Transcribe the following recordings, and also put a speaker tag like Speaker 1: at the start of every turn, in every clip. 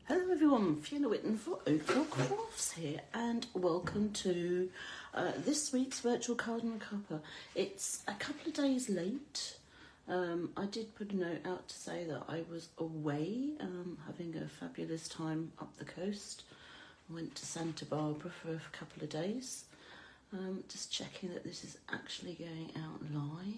Speaker 1: Hello everyone, Fiona Whitten for Oakfieldcrafts here, and welcome to this week's virtual cardandacuppa. It's a couple of days late. I did put a note out to say that I was away, having a fabulous time up the coast. I went to Santa Barbara for a couple of days. Just checking that this is actually going out live.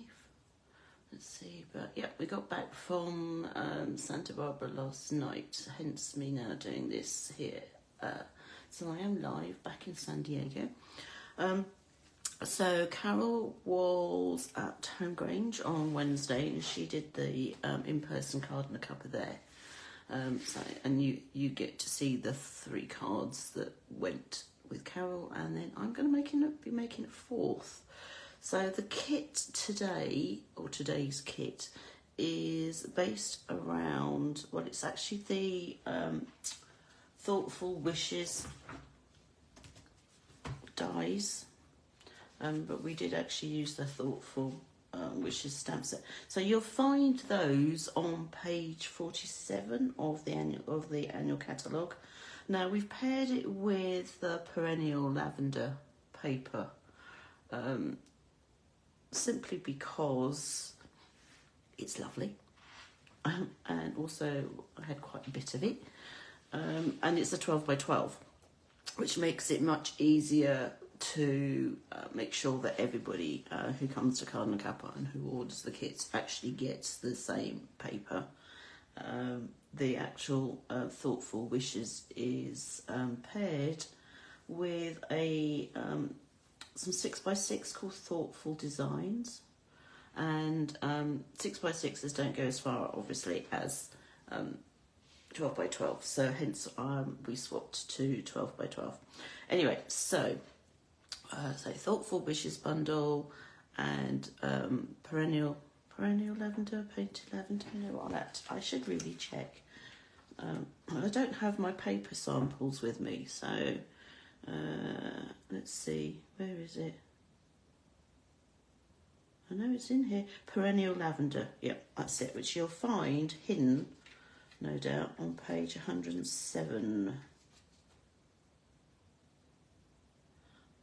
Speaker 1: Let's see, but yeah, we got back from Santa Barbara last night, hence me now doing this here. So I am live back in San Diego. So Carol was at Home Grange on Wednesday and she did the in-person cardandacuppa there. And you get to see the 3 cards that went with Carol, and then I'm going to be making a 4th. So the kit today, or today's kit, is based around, well, it's actually the Thoughtful Wishes dies, but we did actually use the Thoughtful Wishes stamp set. So you'll find those on page 47 of the annual catalogue. Now we've paired it with the Perennial Lavender paper. Simply because it's lovely, and also I had quite a bit of it, and it's a 12 by 12, which makes it much easier to make sure that everybody who comes to cardandacuppa and who orders the kits actually gets the same paper. The actual Thoughtful Wishes is paired with a some 6x6 called Thoughtful Designs, and 6x6s don't go as far obviously as 12 by 12, so hence we swapped to 12 by 12. Anyway, so Thoughtful Wishes bundle and Perennial Lavender, Painted Lavender. You know what, that I should really check. I don't have my paper samples with me, so let's see, where is it? I know it's in here. Perennial Lavender, yep, that's it, which you'll find hidden, no doubt, on page 107.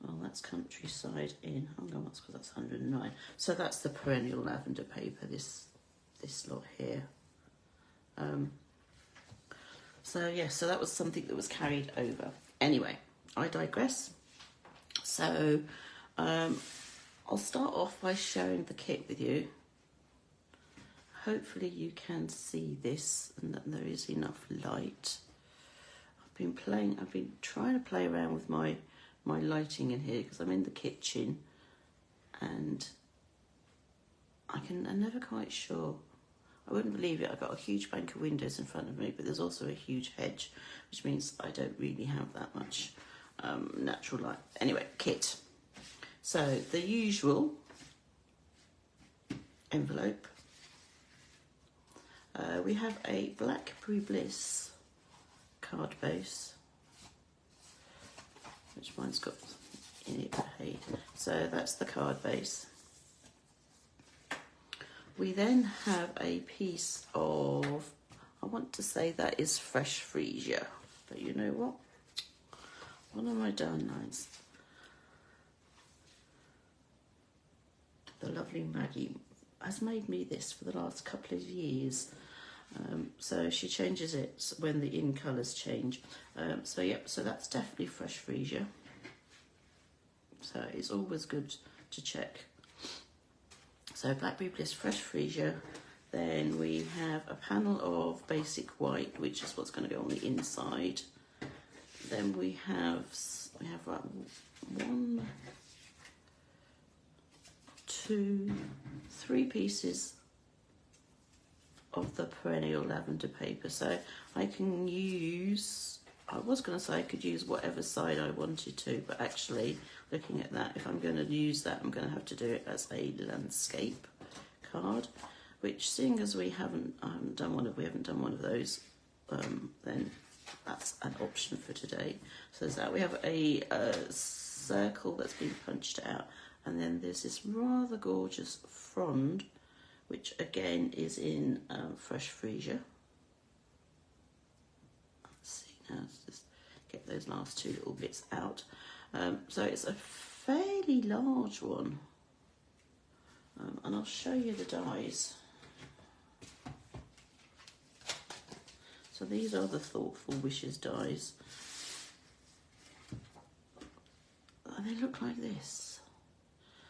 Speaker 1: Well, that's Countryside Inn. Hang on, that's because that's 109. So that's the Perennial Lavender paper, this lot here. So yeah, so that was something that was carried over. Anyway, I digress. So I'll start off by showing the kit with you. Hopefully you can see this and that there is enough light. I've been trying to play around with my lighting in here because I'm in the kitchen and I'm never quite sure. I wouldn't believe it, I've got a huge bank of windows in front of me, but there's also a huge hedge, which means I don't really have that much natural light. Anyway, kit. So the usual envelope. We have a Blackberry Bliss card base, which mine's got in it. Hey, so that's the card base. We then have a piece of, I want to say that is fresh Freesia, but you know what? What have I done? Nice. The lovely Maggie has made me this for the last couple of years. So she changes it when the in colours change. So yep, so that's definitely fresh Freesia. So it's always good to check. So Blackberry Bliss fresh Freesia. Then we have a panel of basic white, which is what's going to go on the inside. Then we have 1, 2, 3 pieces of the Perennial Lavender paper. So I can use, I was going to say I could use whatever side I wanted to, but actually looking at that, if I'm going to use that, I'm going to have to do it as a landscape card, which, seeing as we haven't done one of those, then that's an option for today. So there's that. We have a circle that's been punched out, and then there's this rather gorgeous frond, which again is in fresh Freesia. Let's those last two little bits out. So it's a fairly large one, and I'll show you the dies. So these are the Thoughtful Wishes dies, and they look like this.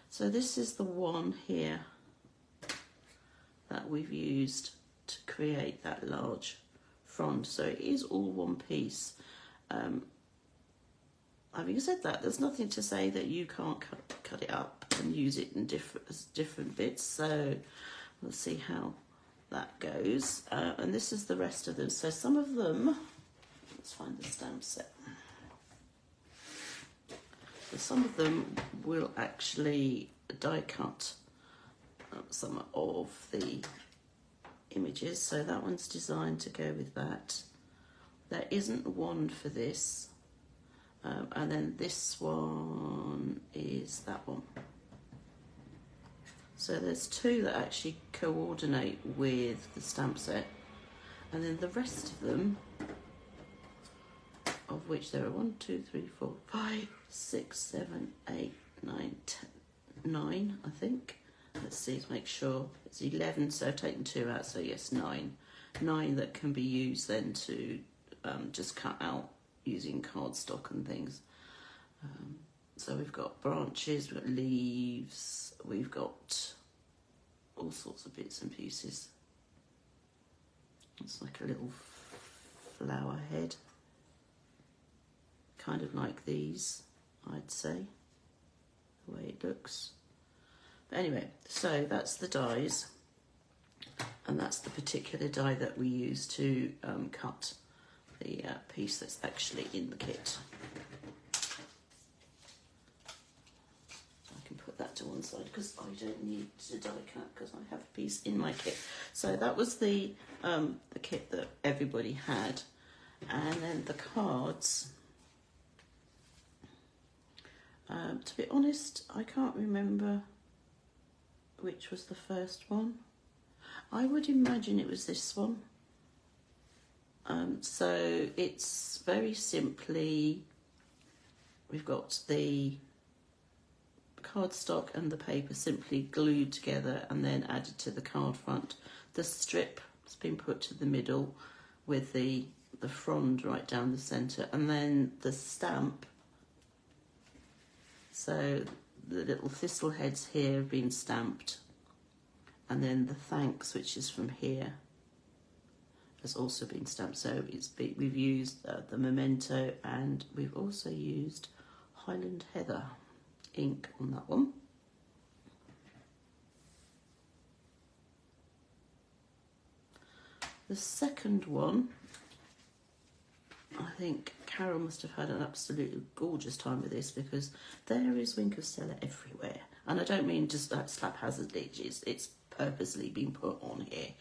Speaker 1: So this is the one here that we've used to create that large frond. So it is all one piece. Having said that, there's nothing to say that you can't cut it up and use it in different bits. So we'll see how that goes. And this is the rest of them. So some of them, let's find the stamp set. So some of them will actually die cut some of the images. So that one's designed to go with that. There isn't one for this. And then this one is that one. So there's two that actually coordinate with the stamp set, and then the rest of them, of which there are 1, 2, 3, 4, 5, 6, 7, 8, 9, 10, 9, I think. Let's see to make sure. It's 11, so I've taken 2 out, so yes, 9. 9 that can be used then to just cut out using cardstock and things. So we've got branches, we've got leaves, we've got all sorts of bits and pieces. It's like a little flower head, kind of like these, I'd say, the way it looks. But anyway, so that's the dies, and that's the particular die that we use to cut the piece that's actually in the kit. That to one side because I don't need to die cut because I have a piece in my kit. So that was the kit that everybody had, and then the cards. To be honest, I can't remember which was the first one. I would imagine it was this one. So it's very simply, we've got the cardstock and the paper simply glued together and then added to the card front. The strip has been put to the middle with the frond right down the centre, and then the stamp. So the little thistle heads here have been stamped, and then the thanks, which is from here, has also been stamped. So we've used the memento, and we've also used Highland Heather ink on that one. The second one, I think Carol must have had an absolutely gorgeous time with this, because there is Wink of Stella everywhere, and I don't mean just like haphazardly, it's purposely been put on here.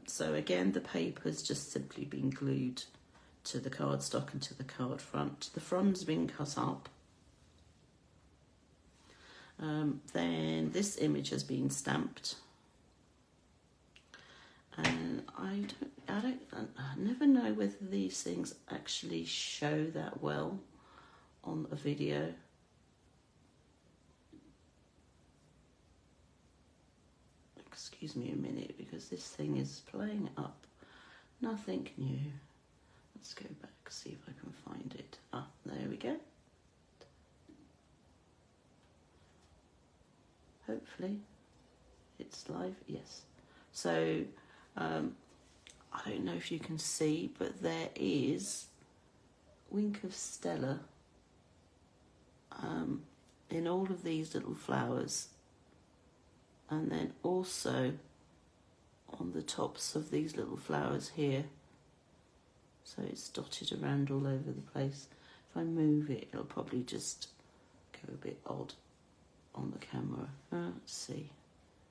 Speaker 1: So again, the paper's just simply been glued to the cardstock and to the card front. The frond's been cut up. Then this image has been stamped, and I never know whether these things actually show that well on a video. Excuse me a minute, because this thing is playing up nothing new. Let's go back, see if I can find it. Ah, there we go. Hopefully it's live, yes. So I don't know if you can see, but there is Wink of Stella in all of these little flowers, and then also on the tops of these little flowers here. So it's dotted around all over the place. If I move it, it'll probably just go a bit odd on the camera. Let's see.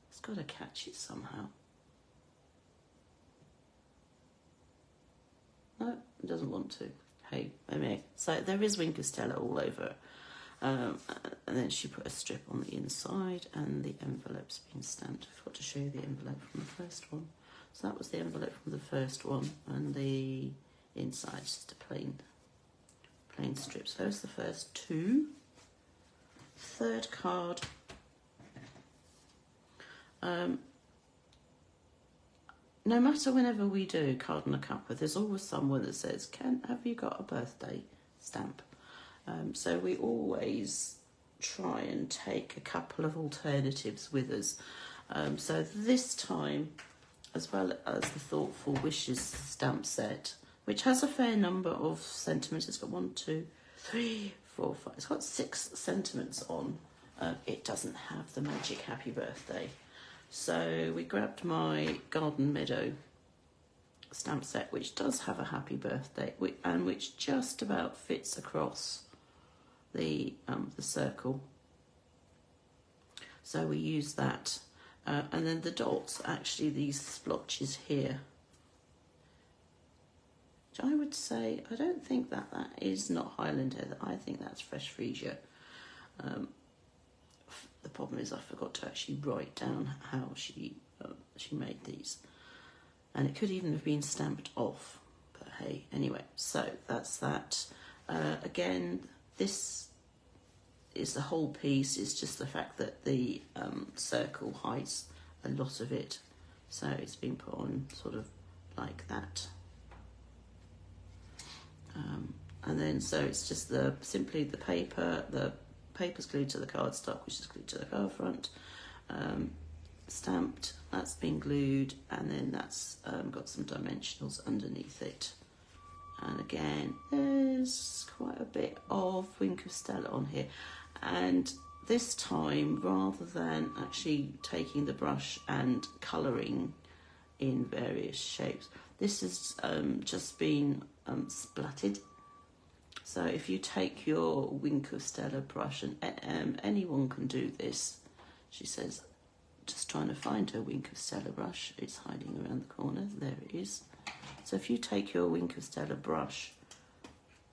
Speaker 1: It's got to catch it somehow. No, it doesn't want to. Hey, anyway. So there is Wink of Stella all over. And then she put a strip on the inside, and the envelope's been stamped. I forgot to show you the envelope from the first one. So that was the envelope from the first one, and the inside just a plain plain strips. Those are the first two. Third card. No matter whenever we do cardandacuppa, there's always someone that says, have you got a birthday stamp? So we always try and take a couple of alternatives with us. So this time, as well as the Thoughtful Wishes stamp set, which has a fair number of sentiments. It's got 1, 2, 3, 4, 5. It's got 6 sentiments on. It doesn't have the magic happy birthday. So we grabbed my Garden Meadow stamp set, which does have a happy birthday and which just about fits across the circle. So we use that. And then the dots, actually these splotches here, which I would say, I don't think that is not Highland Heather. I think that's fresh Freesia. The problem is I forgot to actually write down how she made these. And it could even have been stamped off, but hey, anyway, so that's that. Again, this is the whole piece. It's just the fact that the circle hides a lot of it, so it's been put on sort of like that. And then so it's just simply the paper's glued to the cardstock, which is glued to the card front, stamped, that's been glued, and then that's got some dimensionals underneath it. And again, there's quite a bit of Wink of Stella on here. And this time, rather than actually taking the brush and colouring in various shapes, this has just been splatted. So if you take your Wink of Stella brush, and anyone can do this, she says, just trying to find her Wink of Stella brush. It's hiding around the corner. There it is. So if you take your Wink of Stella brush,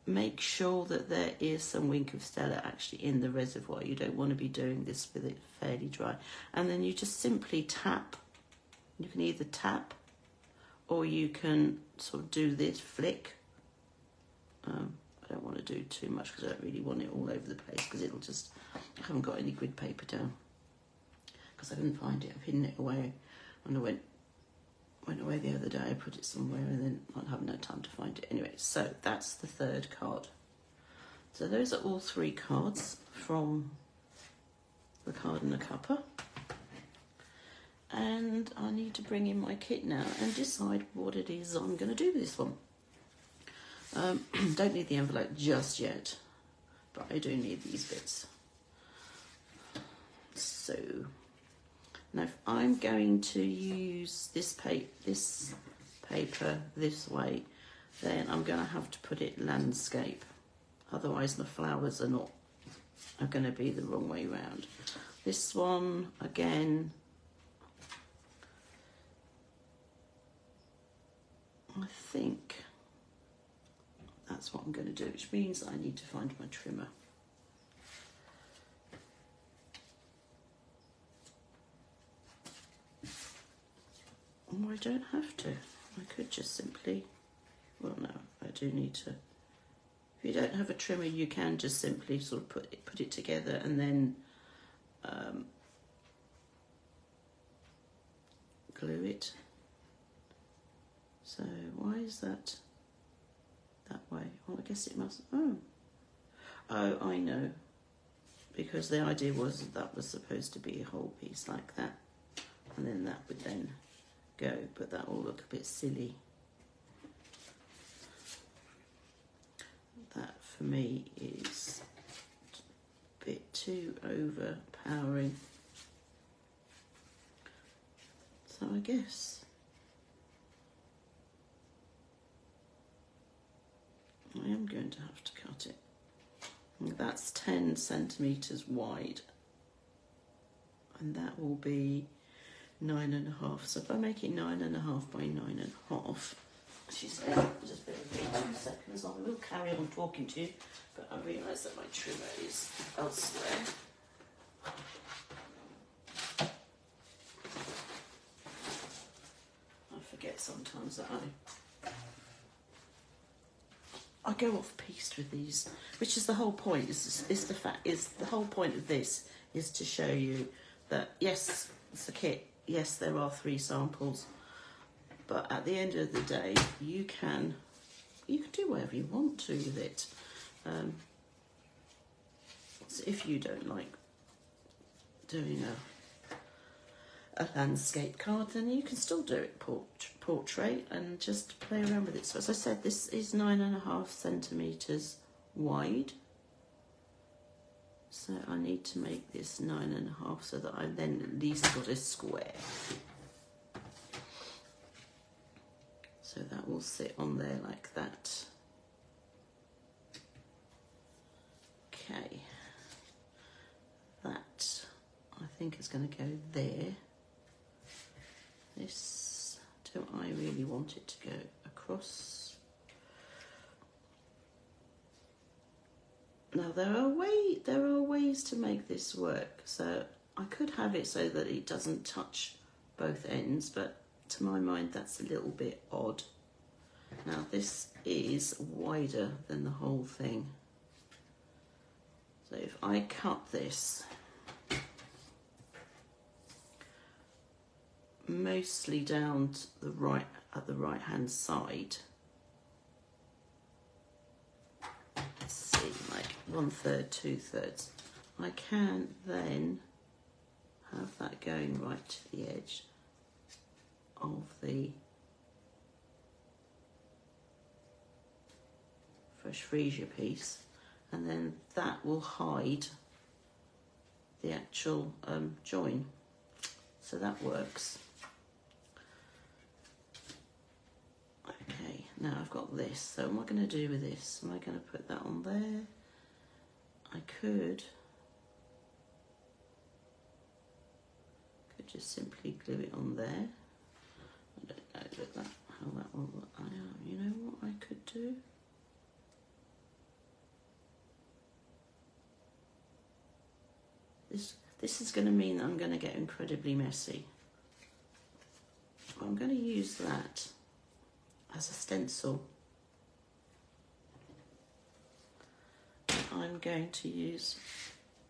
Speaker 1: make sure that there is some Wink of Stella actually in the reservoir. You don't want to be doing this with it fairly dry. And then you just simply tap. You can either tap or you can sort of do this flick. I don't want to do too much because I don't really want it all over the place, because it'll just, I haven't got any grid paper down because I couldn't find it. I've hidden it away when I went away the other day. I put it somewhere and then I have no time to find it. Anyway, so that's the third card. So those are all 3 cards from the Cardandacuppa. And I need to bring in my kit now and decide what it is I'm going to do with this one. Don't need the envelope just yet, but I do need these bits. So now if I'm going to use this paper this way, then I'm going to have to put it landscape. Otherwise the flowers are going to be the wrong way round. This one, again, I think that's what I'm going to do, which means I need to find my trimmer. Oh, I don't have to. I could just simply, well, no, I do need to. If you don't have a trimmer, you can just simply sort of put it together and then glue it. So why is that way? Well, I guess it must. Oh, I know. Because the idea was that was supposed to be a whole piece like that, and then that would then go, but that will look a bit silly. That for me is a bit too overpowering. So I guess I am going to have to cut it. That's 10 centimetres wide, and that will be 9.5. So if I make it 9.5 by 9.5, she said, just bear with me 2 seconds, I will carry on talking to you, but I realise that my trimmer is elsewhere. I forget sometimes that I go off piste with these, which is the whole point. Is the whole point of this is to show you that yes, it's a kit. Yes, there are 3 samples, but at the end of the day, you can do whatever you want to with it. So if you don't like doing a landscape card, then you can still do it portrait and just play around with it. So as I said, this is 9.5 centimetres wide. So I need to make this 9.5 so that I then at least got a square. So that will sit on there like that. Okay. That I think is going to go there. This, do I really want it to go across? Now there are ways to make this work. So I could have it so that it doesn't touch both ends, but to my mind that's a little bit odd. Now this is wider than the whole thing. So if I cut this mostly down to the right, at the right hand side, let's see, like 1/3, 2/3, I can then have that going right to the edge of the fresh Freesia piece, and then that will hide the actual join. So that works. Okay, now I've got this. So what am I going to do with this? Am I going to put that on there? I could just simply glue it on there. I don't know how that will look. You know what I could do? This is going to mean that I'm going to get incredibly messy. I'm going to use that as a stencil. I'm going to use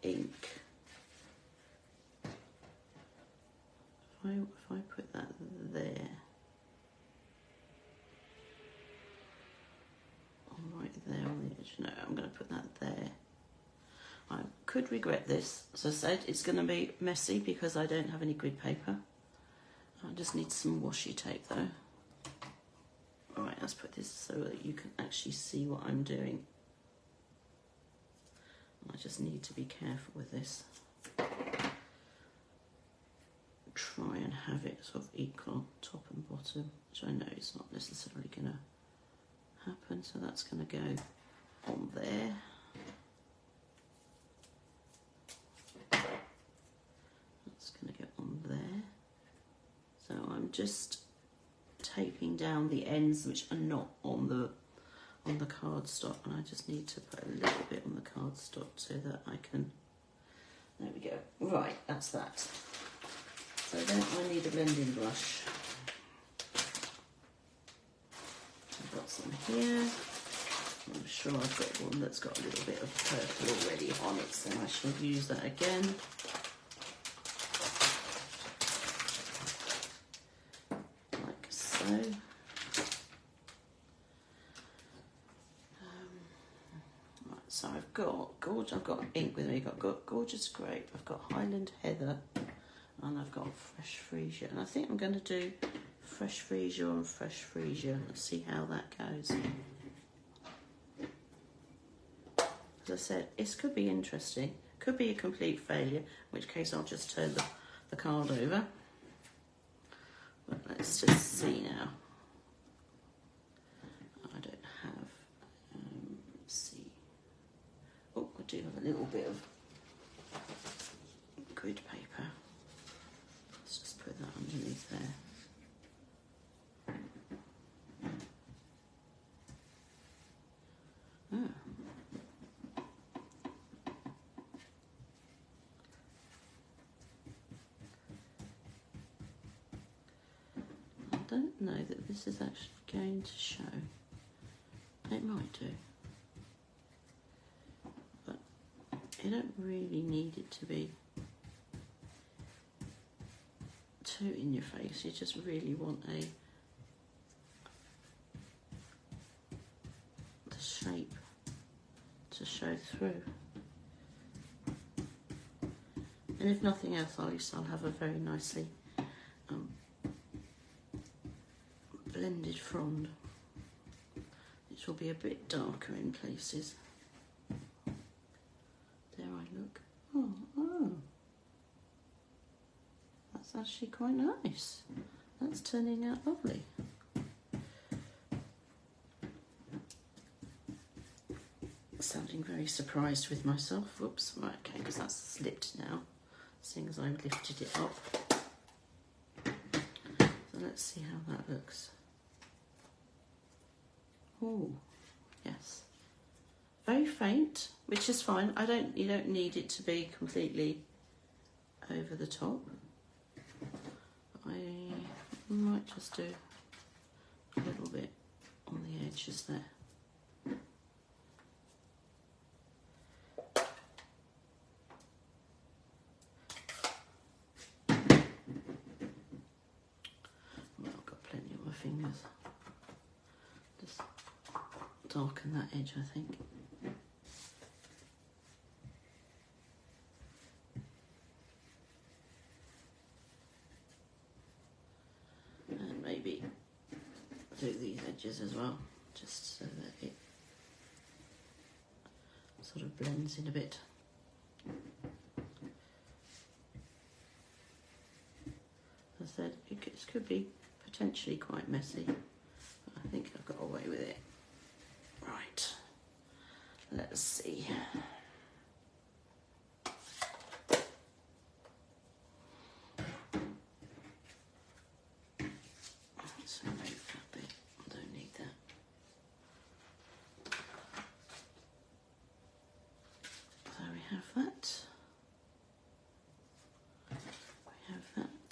Speaker 1: ink. If I put that there, right there on the edge. No, I'm going to put that there. I could regret this. As I said, it's going to be messy because I don't have any grid paper. I just need some washi tape though. Alright, let's put this so that you can actually see what I'm doing. I just need to be careful with this. Try and have it sort of equal top and bottom, which I know is not necessarily going to happen, so that's going to go on there. That's going to go on there. So I'm just taping down the ends which are not on the cardstock, and I just need to put a little bit on the cardstock so that I can, there we go. Right, that's that. So then I need a blending brush. I've got some here. I'm sure I've got one that's got a little bit of purple already on it, so I shall use that again. Like so. Right, so I've got ink with me. I've got Gorgeous Grape, I've got Highland Heather, and I've got Fresh Freesia. And I think I'm going to do Fresh Freesia and Fresh Freesia. Let's see how that goes. As I said, this could be interesting. Could be a complete failure, in which case I'll just turn the card over. But let's just see now. I don't have, let's see. Oh, I do have a little bit of grid paper. Let's just put that underneath there. I don't know that this is actually going to show. It might do. You don't really need it to be too in your face. You just really want the shape to show through. And if nothing else, at least I'll have a very nicely blended frond, which will be a bit darker in places. There I look. Oh, that's actually quite nice. That's turning out lovely. Sounding very surprised with myself. Whoops, right, okay, because that's slipped now, seeing as I lifted it up. So let's see how that looks. Oh, yes. Very faint, which is fine. You don't need it to be completely over the top. I might just do a little bit on the edges there. Well, I've got plenty on my fingers. Just darken that edge, I think. And maybe do these edges as well, just so that it sort of blends in a bit. As I said, this could be potentially quite messy, but I think I've got away with it. Right, let's see. So remove that bit, I don't need that. So we have that. We have that.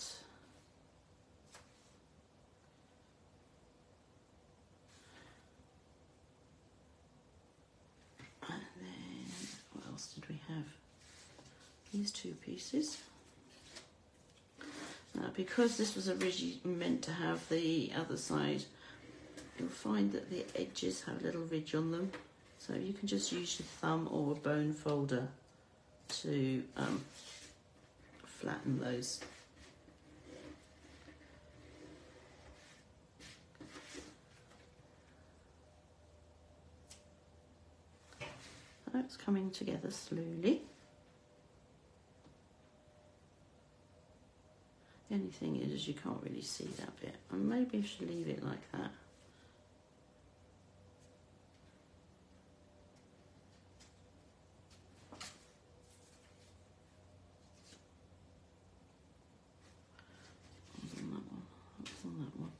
Speaker 1: And then, what else did we have? These two pieces. Now, because this was originally meant to have the other side, you'll find that the edges have a little ridge on them. So you can just use your thumb or a bone folder to flatten those. So it's coming together slowly. The only thing is you can't really see that bit, and maybe I should leave it like that. What's on that one? What's on that one?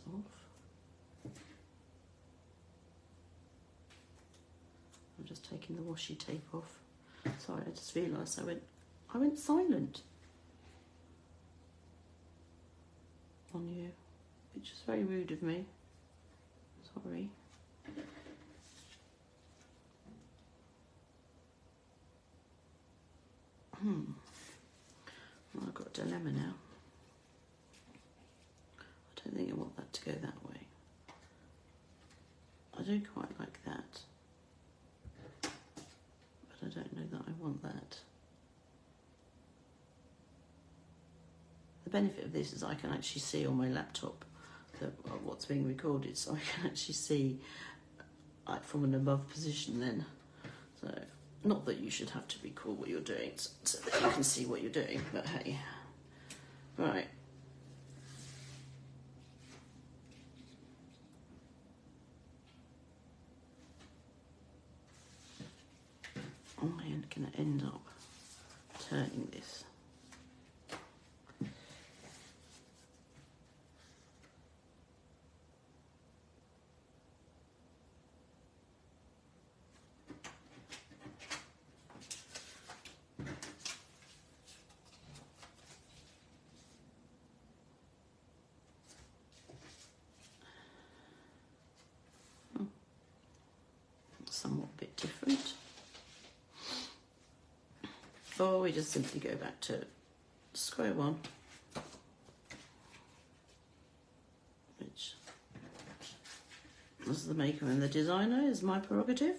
Speaker 1: Off. I'm just taking the washi tape off. Sorry, I just realised I went silent on you, which is very rude of me. Sorry. Well, I've got a dilemma now. I don't think I want that to go that way. I do quite like that, but I don't know that I want that. The benefit of this is I can actually see on my laptop what's being recorded, so I can actually see from an above position then. So, not that you should have to record what you're doing so that you can see what you're doing, but hey. Right. I'm going to end up turning this. different. Or we just simply go back to square one, which, as the maker and the designer, is my prerogative.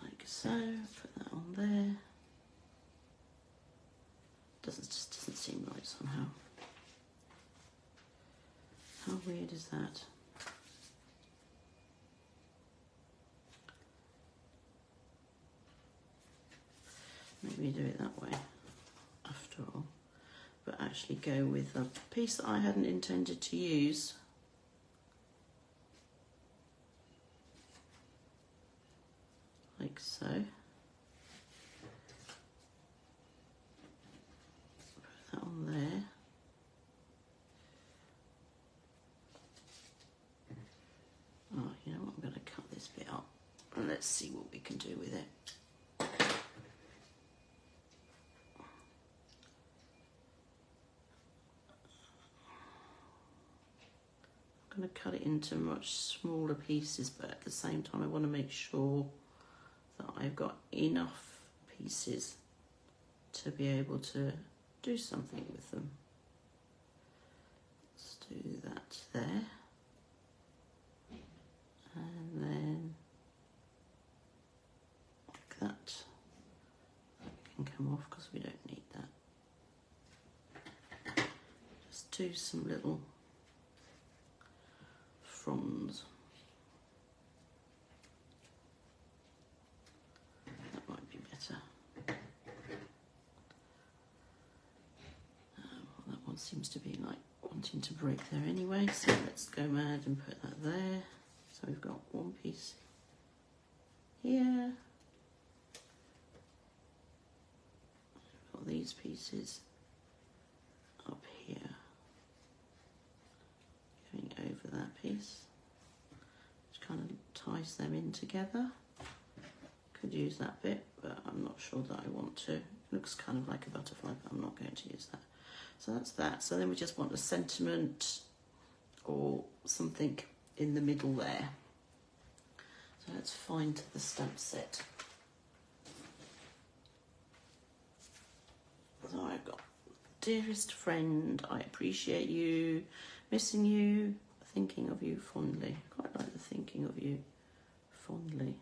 Speaker 1: Like so, put that on there. Just doesn't seem right somehow. How weird is that? Maybe do it that way after all, but actually go with a piece that I hadn't intended to use. Like so. Put that on there. Oh, you know what, I'm going to cut this bit up and let's see what we can do with it. I'm going to cut it into much smaller pieces, but at the same time I want to make sure that I've got enough pieces to be able to do something with them. Let's do that there. And then like that. That can come off because we don't need that. Just do some little fronds. That might be better. Well, that one seems to be like wanting to break there anyway, so let's go mad and put that there. So we've got one piece here, we've got these pieces up here, going over that piece, which kind of ties them in together. Could use that bit, but I'm not sure that I want to. It looks kind of like a butterfly, but I'm not going to use that. So that's that. So then we just want a sentiment or something in the middle there. So let's find the stamp set. So I've got, dearest friend, I appreciate you, missing you, thinking of you fondly. Quite like the thinking of you fondly.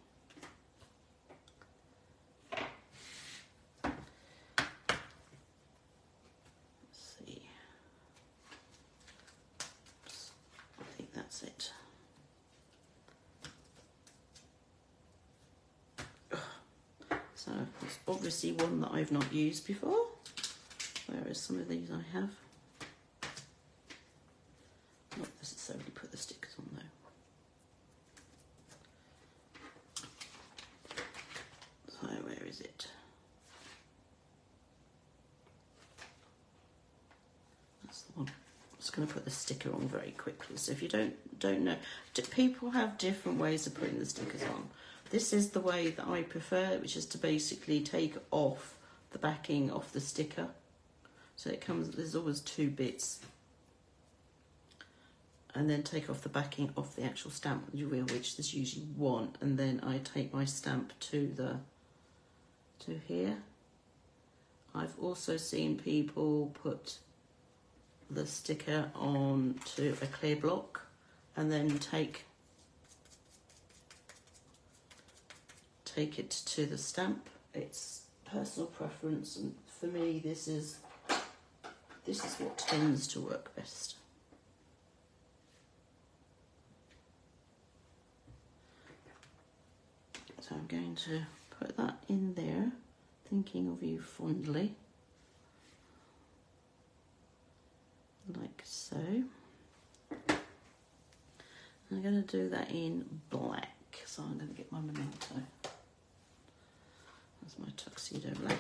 Speaker 1: Let's see. Oops. I think that's it. So it's obviously one that I've not used before, whereas some of these I have. Not necessarily put the stickers on though. So where is it? That's the one. I'm just going to put the sticker on very quickly. So if you don't know, people have different ways of putting the stickers on. This is the way that I prefer, which is to basically take off the backing off the sticker. So it comes, there's always two bits. And then take off the backing off the actual stamp, which there's usually one. And then I take my stamp to here. I've also seen people put the sticker on to a clear block and then take it to the stamp. It's personal preference, and for me this is what tends to work best. So I'm going to put that in there, thinking of you fondly, like so. I'm going to do that in black, so I'm going to get my memento. That's my tuxedo black.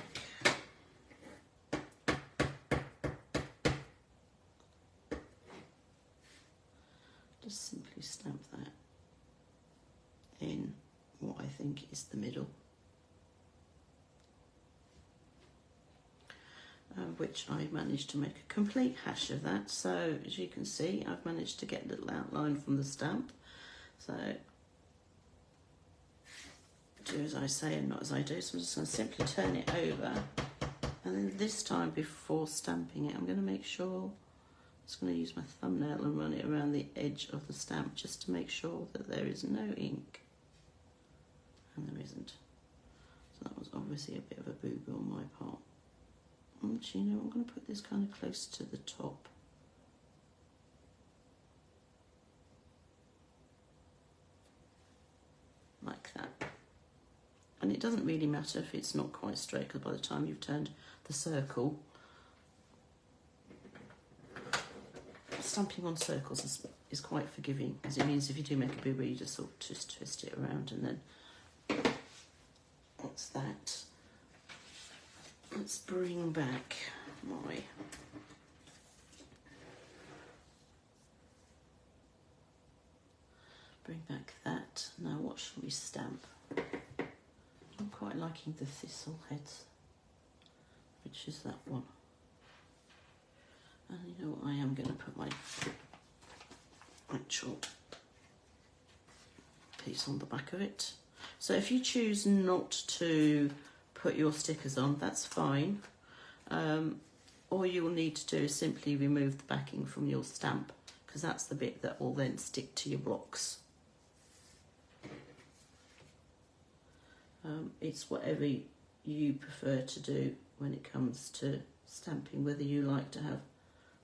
Speaker 1: Just simply stamp that in what I think is the middle. which I managed to make a complete hash of that. So as you can see, I've managed to get a little outline from the stamp. So do as I say and not as I do. So I'm just going to simply turn it over, and then this time before stamping it, I'm going to make sure, I'm just going to use my thumbnail and run it around the edge of the stamp just to make sure that there is no ink, and there isn't. So that was obviously a bit of a boo-boo on my part. Actually, you know, I'm going to put this kind of close to the top. Like that. And it doesn't really matter if it's not quite straight, because by the time you've turned the circle, stamping on circles is quite forgiving, because it means if you do make a boo-boo, you just sort of just twist it around, and then that's that. Let's bring back my that. Now what shall we stamp? I'm quite liking the thistle heads, which is that one. And you know what, I am going to put my actual piece on the back of it. So if you choose not to put your stickers on, that's fine. All you'll need to do is simply remove the backing from your stamp, because that's the bit that will then stick to your blocks. It's whatever you prefer to do when it comes to stamping, whether you like to have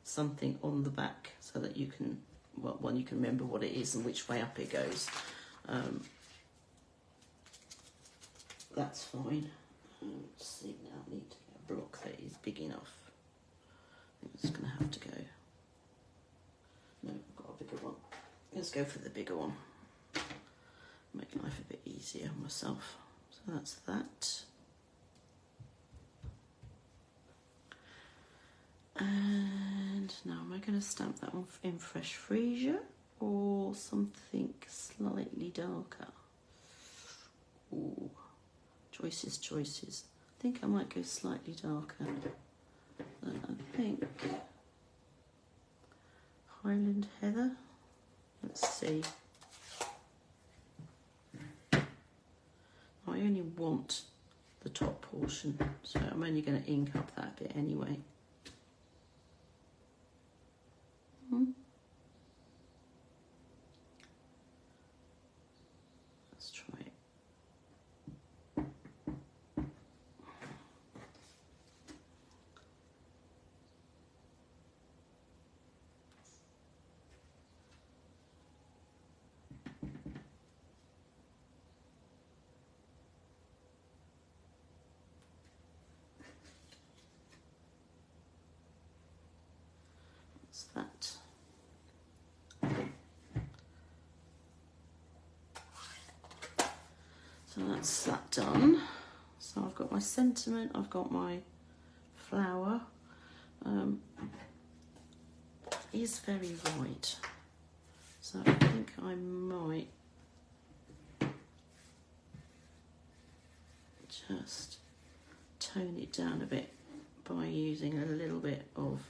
Speaker 1: something on the back so that you can, well, one, you can remember what it is and which way up it goes. That's fine. Let's see, now I need to get a block that is big enough. I think it's going to have to go. No, I've got a bigger one. Let's go for the bigger one. Make life a bit easier on myself. So that's that. And now am I going to stamp that one in fresh Freesia or something slightly darker? Ooh, choices, choices. I think I might go slightly darker. I think Highland Heather. Let's see. I only want the top portion, so I'm only going to ink up that bit anyway. Let's try it. That. So that's that done. So I've got my sentiment, I've got my flower. It is very white, so I think I might just tone it down a bit by using a little bit of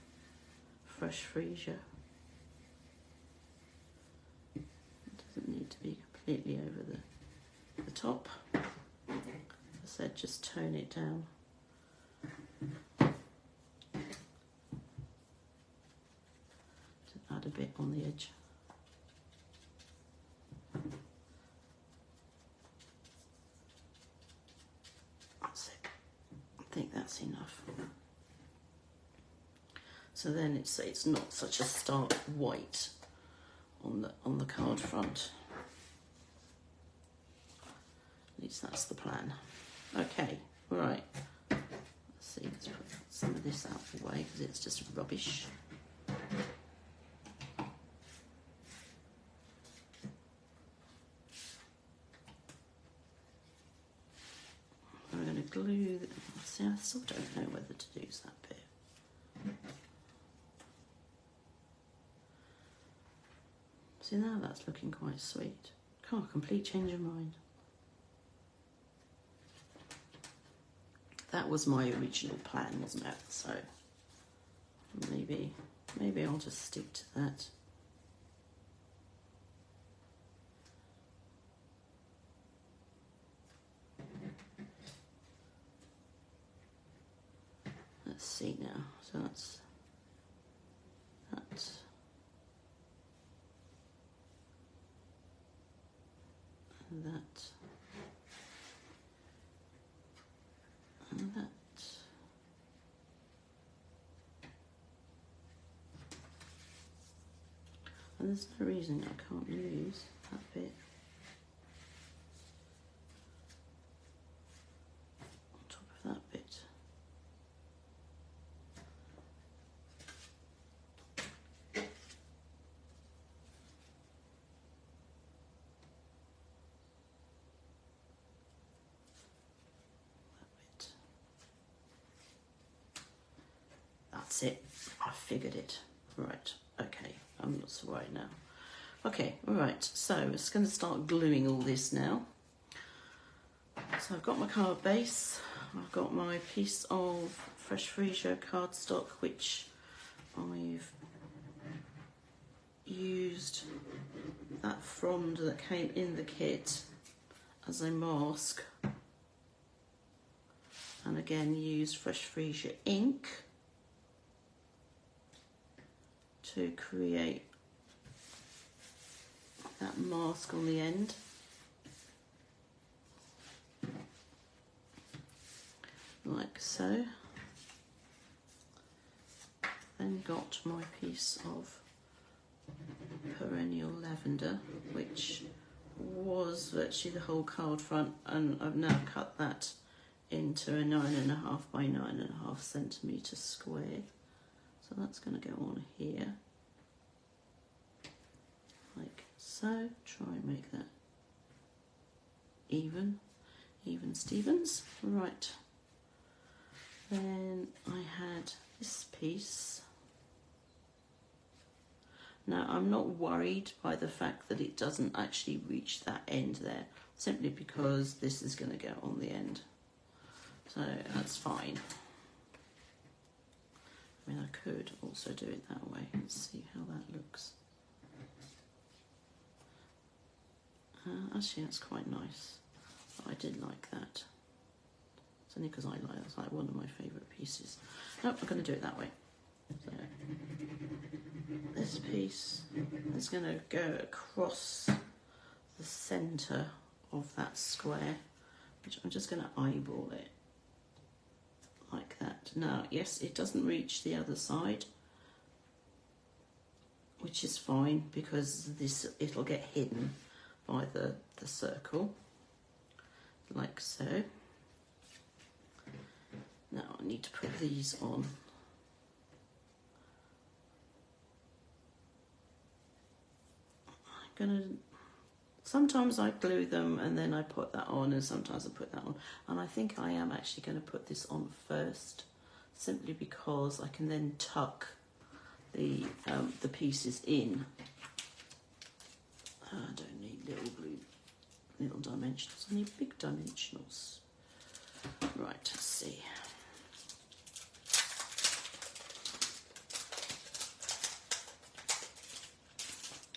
Speaker 1: fresh Freesia. It doesn't need to be completely over the top. As I said, just tone it down. To add a bit on the edge. That's it. I think that's enough. So then it's not such a stark white on the card front. At least that's the plan. Okay, right. Let's see, let's put some of this out of the way because it's just rubbish. I'm going to glue. See, I still don't know whether to use that bit. See, now that's looking quite sweet. Oh, complete change of mind. That was my original plan, wasn't it? So Maybe I'll just stick to that. Let's see now. So that's that. And that. And that. And there's no reason I can't use that bit. On top of that bit. That's it. I figured it. Right. Okay. I'm not so worried now. Okay. All right. So I'm just going to start gluing all this now. So I've got my card base. I've got my piece of fresh Freesia cardstock, which I've used that frond that came in the kit as a mask. And again, used fresh Freesia ink to create that mask on the end. Like so. Then got my piece of Perennial Lavender, which was virtually the whole card front, and I've now cut that into a 9.5 by 9.5 centimetre square. So that's going to go on here, like so. Try and make that even Stevens. Right. Then I had this piece. Now I'm not worried by the fact that it doesn't actually reach that end there, simply because this is going to go on the end. So that's fine. I mean, I could also do it that way and see how that looks. Actually, that's quite nice. I did like that. It's only because it's like one of my favourite pieces. Nope, I'm going to do it that way. So this piece is going to go across the centre of that square, which I'm just going to eyeball it. Like that. Now, yes, it doesn't reach the other side, which is fine because it'll get hidden by the circle, like so. Now I need to put these on. Sometimes I glue them and then I put that on, and sometimes I put that on. And I think I am actually going to put this on first, simply because I can then tuck the pieces in. I don't need little dimensionals. I need big dimensionals. Right, let's see.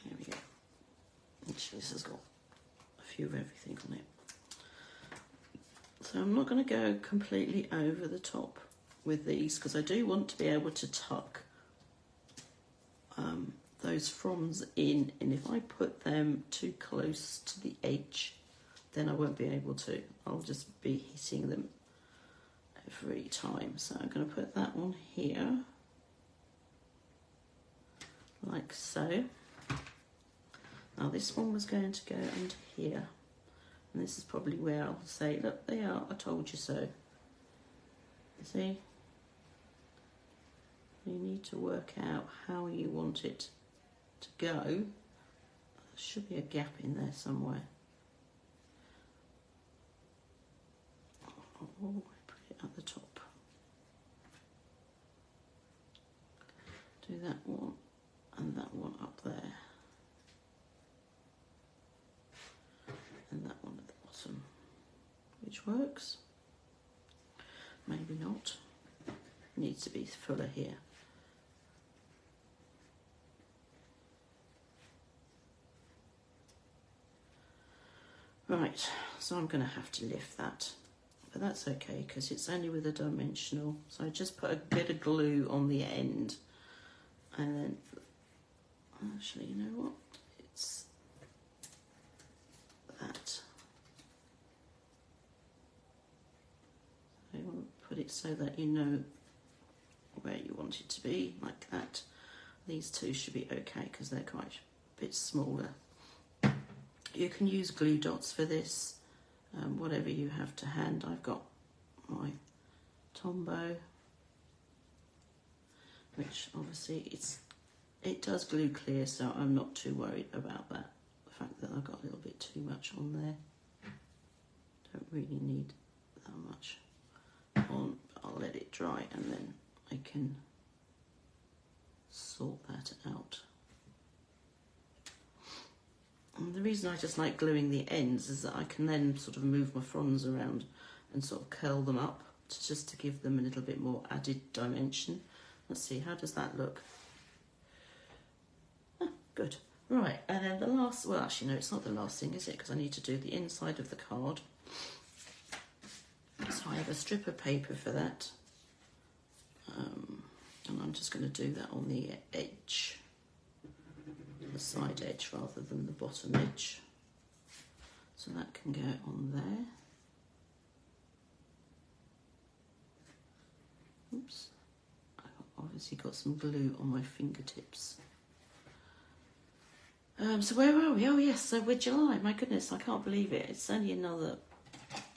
Speaker 1: Here we go. Actually, this has got a few of everything on it. So I'm not going to go completely over the top with these, because I do want to be able to tuck those fronds in, and if I put them too close to the edge, then I won't be able to. I'll just be hitting them every time. So I'm going to put that on here, like so. Now this one was going to go under here, and this is probably where I'll say, look, they are, I told you so. See? You need to work out how you want it to go. There should be a gap in there somewhere. Oh, I put it at the top. Do that one and that one up there. And that one at the bottom, which works. Maybe not. Needs to be fuller here. Right, so I'm going to have to lift that, but that's okay because it's only with a dimensional. So I just put a bit of glue on the end, and then actually, you know what? It's that. I want to put it so that you know where you want it to be, like that. These two should be okay because they're quite a bit smaller. You can use glue dots for this, whatever you have to hand. I've got my Tombow, which obviously it does glue clear, so I'm not too worried about that. The fact that I've got a little bit too much on there. Don't really need that much on, but I'll let it dry and then I can sort that out. And the reason I just like gluing the ends is that I can then sort of move my fronds around and sort of curl them up just to give them a little bit more added dimension. Let's see, how does that look? Ah, good. Right, and then the last, well actually no, it's not the last thing, is it? Because I need to do the inside of the card. So I have a strip of paper for that. And I'm just going to do that on the edge. The side edge rather than the bottom edge, so that can go on there. Oops, I've obviously got some glue on my fingertips. So where are we? Oh yes, so we're July. My goodness, I can't believe it. It's only another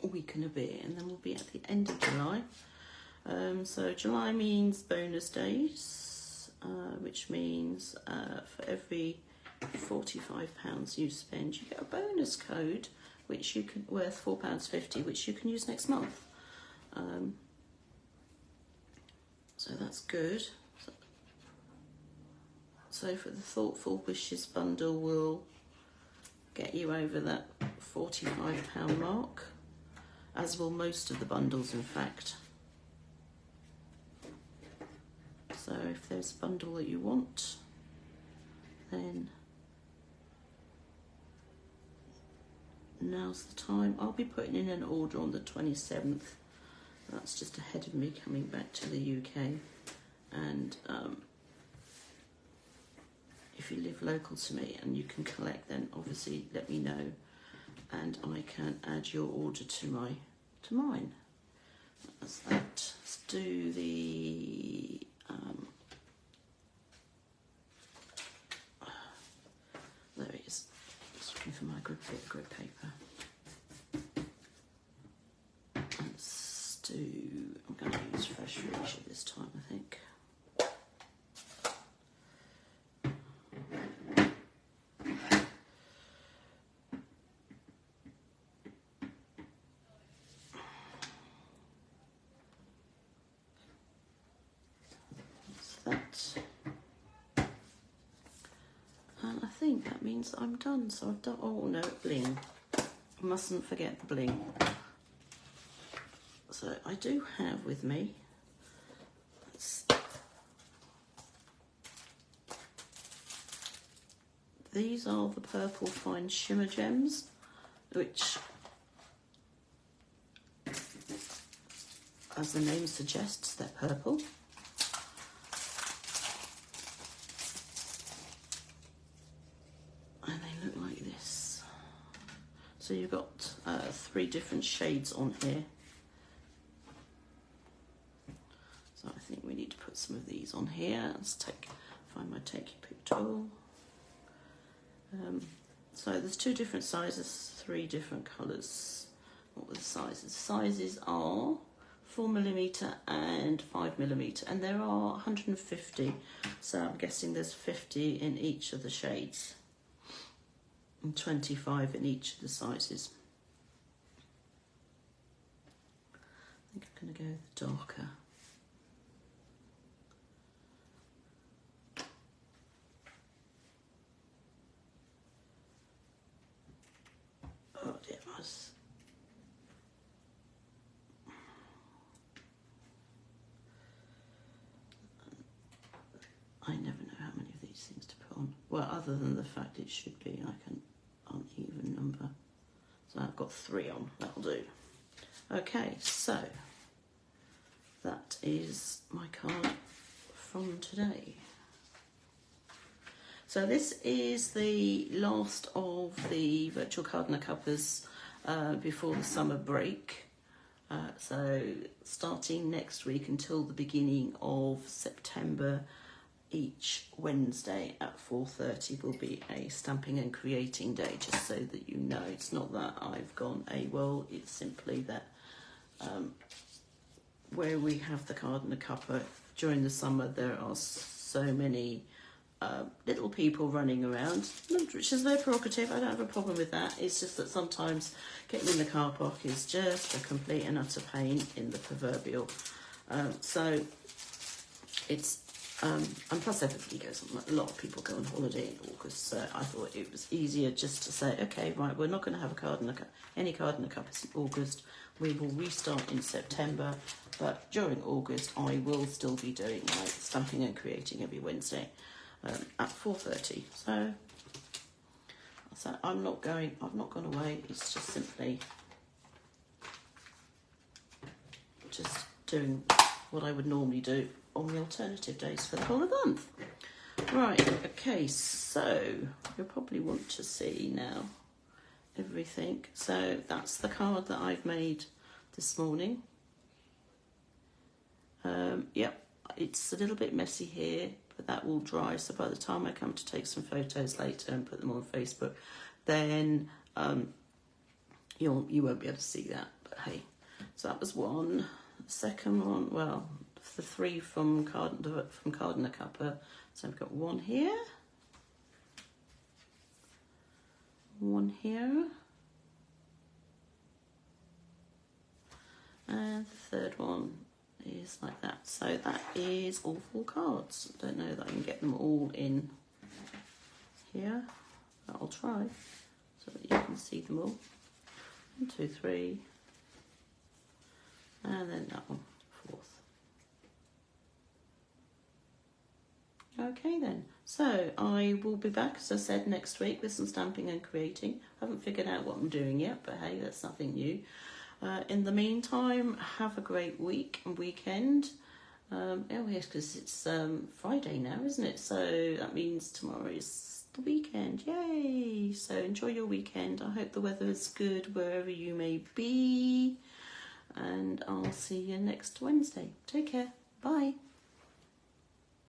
Speaker 1: week and a bit, and then we'll be at the end of July. So July means bonus days, which means for every £45 you spend, you get a bonus code which you can worth £4.50, which you can use next month. So that's good. So for the Thoughtful Wishes bundle, will get you over that £45 mark, as will most of the bundles, in fact. So if there's a bundle that you want, then now's the time. I'll be putting in an order on the 27th. That's just ahead of me coming back to the UK. And if you live local to me and you can collect, then obviously let me know, and I can add your order to mine. That's that. Let's do the there it is. Just looking for my grid paper. Let's do, I'm going to use fresh Freesia this time, I think. And I think that means I'm done. So I've done, oh no, bling. Mustn't forget the bling. So I do have with me, these are the purple fine shimmer gems, which, as the name suggests, they're purple. And they look like this. So you've got 3 different shades on here. So I think we need to put some of these on here. Let's find my Take Your Pick tool. So there's 2 different sizes, 3 different colours. What were the sizes? The sizes are 4mm and 5mm, and there are 150. So I'm guessing there's 50 in each of the shades, and 25 in each of the sizes. I think I'm going to go with the darker. Oh dear, I never know how many of these things to put on. Well, other than the fact it should be like an uneven number. So I've got 3 on, that'll do. Okay, so that is my card from today. So this is the last of the virtual cardandacuppas before the summer break. So starting next week until the beginning of September, each Wednesday at 4:30 will be a stamping and creating day, just so that you know. It's not that I've gone AWOL, it's simply that where we have the cardandacuppa during the summer, there are so many little people running around, which is their prerogative. I don't have a problem with that. It's just that sometimes getting in the car park is just a complete and utter pain in the proverbial. So it's and plus everybody goes on, a lot of people go on holiday in August, so I thought it was easier just to say, okay, right, we're not going to have any cardandacuppas in August. We will restart in September, but during August I will still be doing my stamping and creating every Wednesday at 4:30. So I've not gone away. It's just simply just doing what I would normally do on the alternative days for the whole of the month. Right, okay, so you'll probably want to see now everything. So that's the card that I've made this morning. Yep, it's a little bit messy here, but that will dry. So by the time I come to take some photos later and put them on Facebook, then you won't be able to see that. But hey, so that was one. The second one, well, the 3 from cardandacuppa. So I've got one here, one here, and the third one is like that. So that is all 4 cards. I don't know that I can get them all in here, but I'll try so that you can see them all. 1, 2, 3, and then that one, 4th. Okay then, so I will be back, as I said, next week with some stamping and creating. I haven't figured out what I'm doing yet, but hey, that's nothing new. In the meantime, have a great week and weekend. Oh yes, because it's Friday now, isn't it? So that means tomorrow is the weekend. Yay! So enjoy your weekend. I hope the weather is good wherever you may be. And I'll see you next Wednesday. Take care. Bye.